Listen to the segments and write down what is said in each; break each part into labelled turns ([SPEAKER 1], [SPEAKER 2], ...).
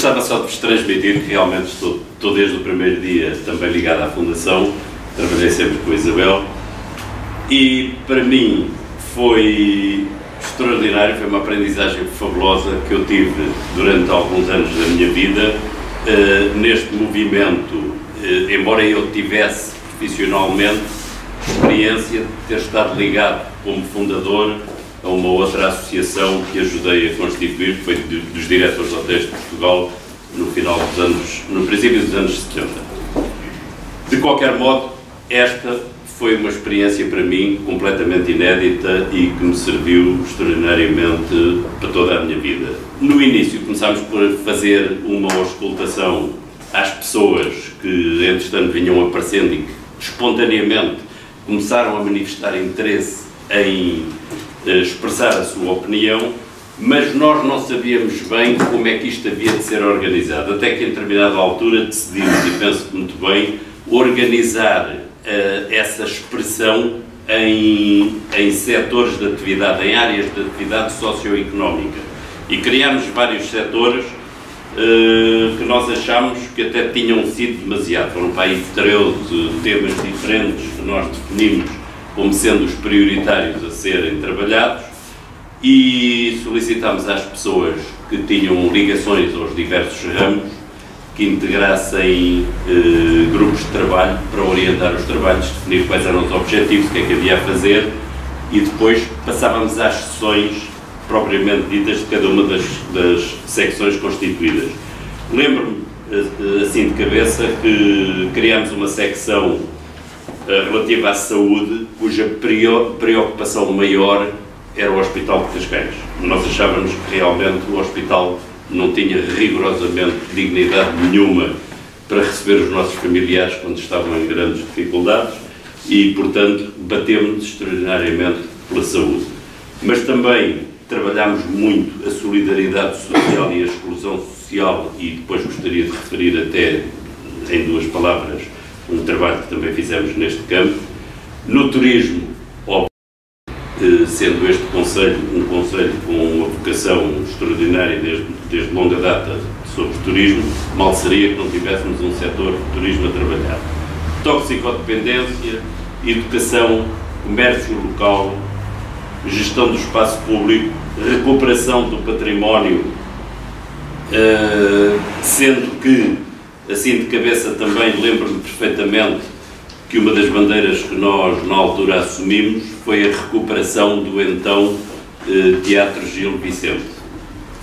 [SPEAKER 1] gostava só de vos transmitir que realmente estou desde o primeiro dia também ligado à Fundação, trabalhei sempre com a Isabel e para mim foi extraordinário, foi uma aprendizagem fabulosa que eu tive durante alguns anos da minha vida neste movimento, embora eu tivesse profissionalmente experiência de ter estado ligado como fundador a uma outra associação que ajudei a constituir, que foi dos diretores de hotéis de Portugal no princípio dos anos 70. De qualquer modo, esta foi uma experiência para mim completamente inédita e que me serviu extraordinariamente para toda a minha vida. No início começámos por fazer uma auscultação às pessoas que entretanto vinham aparecendo e que espontaneamente começaram a manifestar interesse em expressar a sua opinião, mas nós não sabíamos bem como é que isto havia de ser organizado, até que em determinada altura decidimos, e penso que muito bem, organizar essa expressão em setores de atividade, em áreas de atividade socioeconómica. E criámos vários setores que nós achámos que até tinham sido demasiado. Foram para aí 13 temas diferentes que nós definimos como sendo os prioritários a serem trabalhados e solicitámos às pessoas que tinham ligações aos diversos ramos que integrassem grupos de trabalho para orientar os trabalhos, definir quais eram os objetivos, o que é que havia a fazer e depois passávamos às sessões propriamente ditas de cada uma das secções constituídas. Lembro-me, assim de cabeça, que criámos uma secção relativa à saúde, cuja preocupação maior era o Hospital de Cascais. Nós achávamos que realmente o hospital não tinha rigorosamente dignidade nenhuma para receber os nossos familiares quando estavam em grandes dificuldades e, portanto, batemos-nos extraordinariamente pela saúde. Mas também trabalhámos muito a solidariedade social e a exclusão social e depois gostaria de referir até, em duas palavras, um trabalho que também fizemos neste campo. No turismo, sendo este Conselho um Conselho com uma vocação extraordinária desde longa data sobre turismo, mal seria que não tivéssemos um setor de turismo a trabalhar. Toxicodependência, educação, comércio local, gestão do espaço público, recuperação do património, sendo que, assim de cabeça também, lembro-me perfeitamente que uma das bandeiras que nós na altura assumimos foi a recuperação do então Teatro Gil Vicente.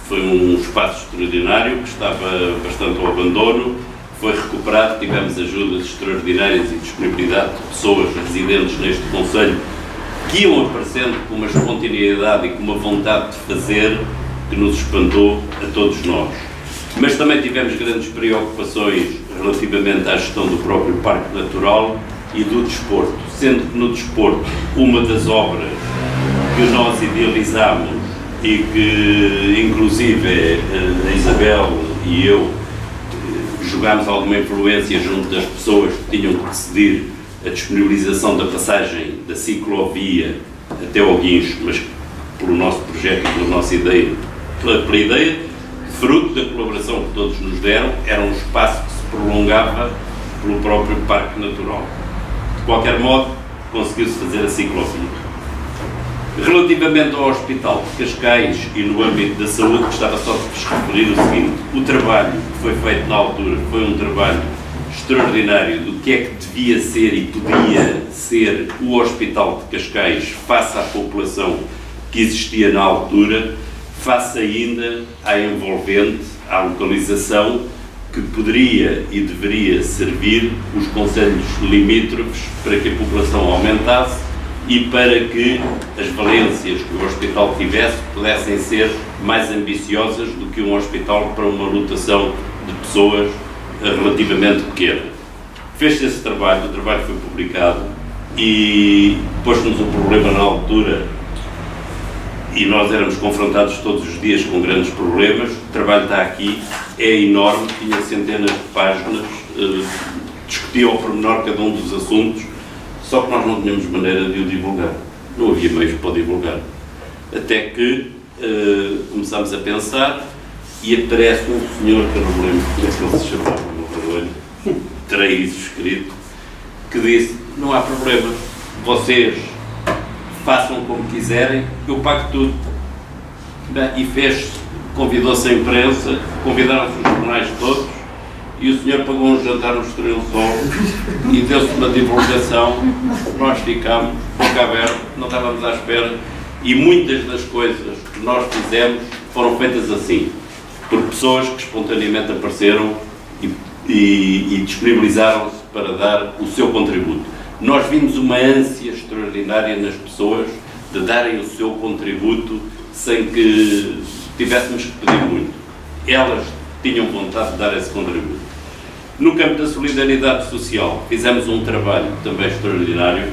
[SPEAKER 1] Foi um espaço extraordinário que estava bastante ao abandono, foi recuperado, tivemos ajudas extraordinárias e disponibilidade de pessoas residentes neste Conselho que iam aparecendo com uma espontaneidade e com uma vontade de fazer que nos espantou a todos nós. Mas também tivemos grandes preocupações relativamente à gestão do próprio Parque Natural e do desporto, sendo que no desporto uma das obras que nós idealizámos e que inclusive a Isabel e eu jogámos alguma influência junto das pessoas que tinham que decidir a disponibilização da passagem da ciclovia até ao Guincho, mas pelo nosso projeto e pela nossa ideia, pela ideia, fruto da colaboração que todos nos deram, era um espaço que se prolongava pelo próprio Parque Natural. De qualquer modo, conseguiu-se fazer a ciclovia. Relativamente ao Hospital de Cascais e no âmbito da saúde, gostava só de vos referir o seguinte: o trabalho que foi feito na altura foi um trabalho extraordinário do que é que devia ser e podia ser o Hospital de Cascais face à população que existia na altura, face ainda à envolvente, à localização que poderia e deveria servir os concelhos limítrofes para que a população aumentasse e para que as valências que o hospital tivesse pudessem ser mais ambiciosas do que um hospital para uma lotação de pessoas relativamente pequena. Fez-se esse trabalho, o trabalho foi publicado e pôs-nos um problema na altura e nós éramos confrontados todos os dias com grandes problemas. O trabalho está aqui, é enorme, tinha centenas de páginas, discutia ao pormenor cada um dos assuntos, só que nós não tínhamos maneira de o divulgar, não havia meios para o divulgar. Até que começámos a pensar e aparece um senhor, que eu não me lembro como é que ele se chamava, no vergonho, terei isso escrito, que disse, não há problema, vocês façam como quiserem, eu pago tudo. E fez-se, convidou-se a imprensa, convidaram-se os jornais todos, e o senhor pagou um jantar no Estoril Sol e deu-se uma divulgação, nós ficámos boca aberta, não estávamos à espera, e muitas das coisas que nós fizemos foram feitas assim, por pessoas que espontaneamente apareceram e disponibilizaram-se para dar o seu contributo. Nós vimos uma ânsia extraordinária nas pessoas de darem o seu contributo sem que tivéssemos que pedir muito. Elas tinham vontade de dar esse contributo. No campo da solidariedade social, fizemos um trabalho também extraordinário,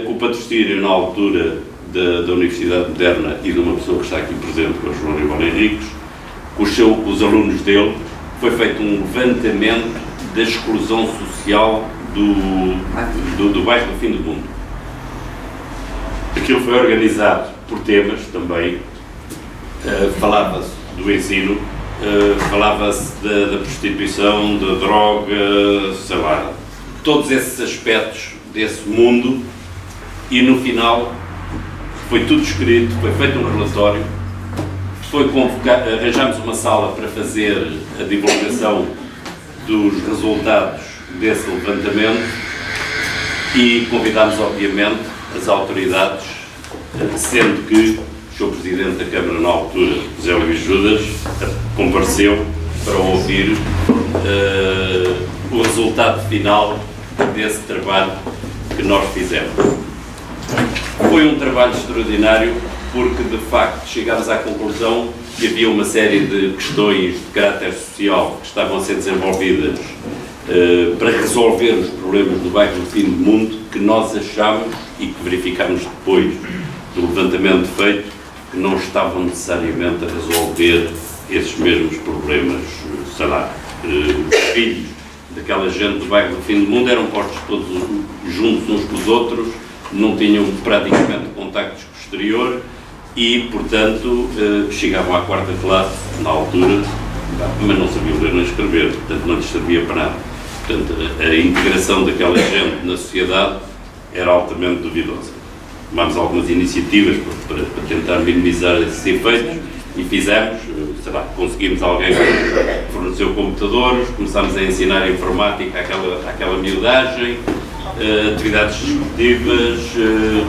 [SPEAKER 1] com o patrocínio na altura da Universidade Moderna e de uma pessoa que está aqui presente, que é o João Rival Henriques, com os alunos dele, foi feito um levantamento da exclusão social do bairro do Fim do Mundo. Aquilo foi organizado por temas também, falava-se do ensino, falava-se da prostituição, da droga, sei lá, todos esses aspectos desse mundo, e no final foi tudo escrito, foi feito um relatório, foi convocado, arranjámos uma sala para fazer a divulgação dos resultados desse levantamento e convidámos, obviamente, as autoridades, sendo que o Sr. Presidente da Câmara na altura, José Luís Judas, compareceu para ouvir o resultado final desse trabalho que nós fizemos. Foi um trabalho extraordinário porque, de facto, chegámos à conclusão que havia uma série de questões de caráter social que estavam a ser desenvolvidas para resolver os problemas do bairro do Fim do Mundo, que nós achámos e que verificámos depois do levantamento feito, que não estavam necessariamente a resolver esses mesmos problemas. Sei lá, os filhos daquela gente do bairro do Fim do Mundo eram postos todos juntos uns com os outros, não tinham praticamente contactos com o exterior e, portanto, chegavam à quarta classe, na altura, mas não sabiam ler nem escrever, portanto não lhes servia para nada. Portanto, a integração daquela gente na sociedade era altamente duvidosa. Tomámos algumas iniciativas para tentar minimizar esses efeitos e fizemos, sei lá, conseguimos alguém que forneceu computadores, começámos a ensinar informática àquela miudagem, atividades esportivas,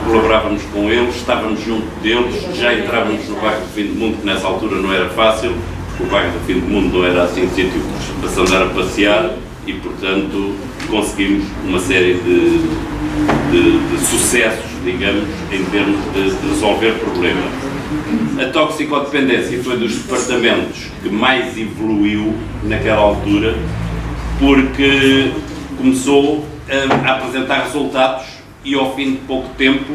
[SPEAKER 1] colaborávamos com eles, estávamos junto deles, já entrávamos no bairro do Fim do Mundo, que nessa altura não era fácil, porque o bairro do Fim do Mundo não era assim um sítio para se andar a passear e, portanto, conseguimos uma série de sucessos, digamos, em termos de resolver problemas. A toxicodependência foi dos departamentos que mais evoluiu naquela altura, porque começou a apresentar resultados e ao fim de pouco tempo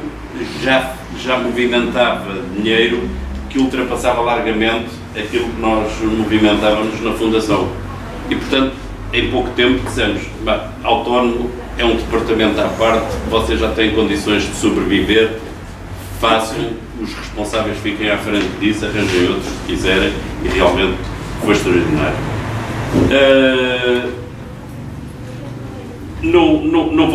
[SPEAKER 1] já movimentava dinheiro que ultrapassava largamente aquilo que nós movimentávamos na Fundação. E, portanto, em pouco tempo dissemos, autónomo é um departamento à parte, vocês já têm condições de sobreviver, façam, os responsáveis fiquem à frente disso, arranjem outros se quiserem, e realmente foi extraordinário. Não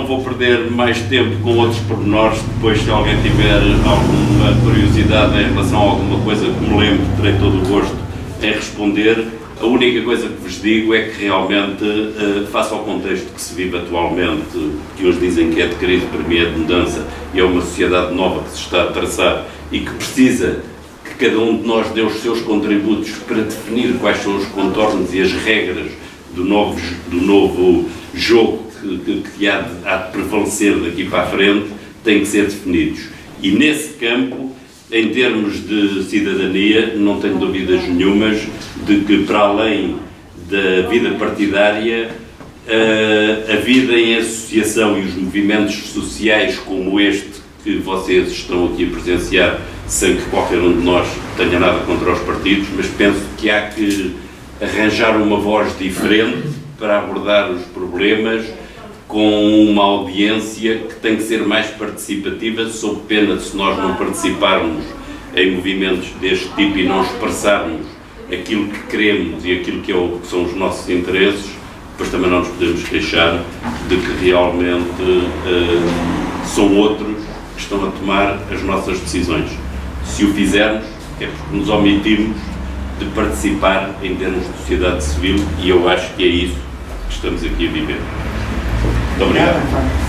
[SPEAKER 1] vou perder mais tempo com outros pormenores. Depois, se alguém tiver alguma curiosidade em relação a alguma coisa que me lembro, terei todo o gosto em responder. A única coisa que vos digo é que realmente, face ao contexto que se vive atualmente, que hoje dizem que é de crise, para mim é de mudança, e é uma sociedade nova que se está a traçar e que precisa que cada um de nós dê os seus contributos para definir quais são os contornos e as regras do novo jogo que há de prevalecer daqui para a frente, têm que ser definidos. E nesse campo, em termos de cidadania, não tenho dúvidas nenhumas de que, para além da vida partidária, a vida em associação e os movimentos sociais como este que vocês estão aqui a presenciar, sem que qualquer um de nós tenha nada contra os partidos, mas penso que há que arranjar uma voz diferente para abordar os problemas com uma audiência que tem que ser mais participativa, sob pena de, se nós não participarmos em movimentos deste tipo e não expressarmos aquilo que queremos e aquilo que são os nossos interesses, depois também não nos podemos queixar de que realmente são outros que estão a tomar as nossas decisões. Se o fizermos, é porque nos omitimos de participar em termos de sociedade civil, e eu acho que é isso que estamos aqui a viver. Muito obrigado.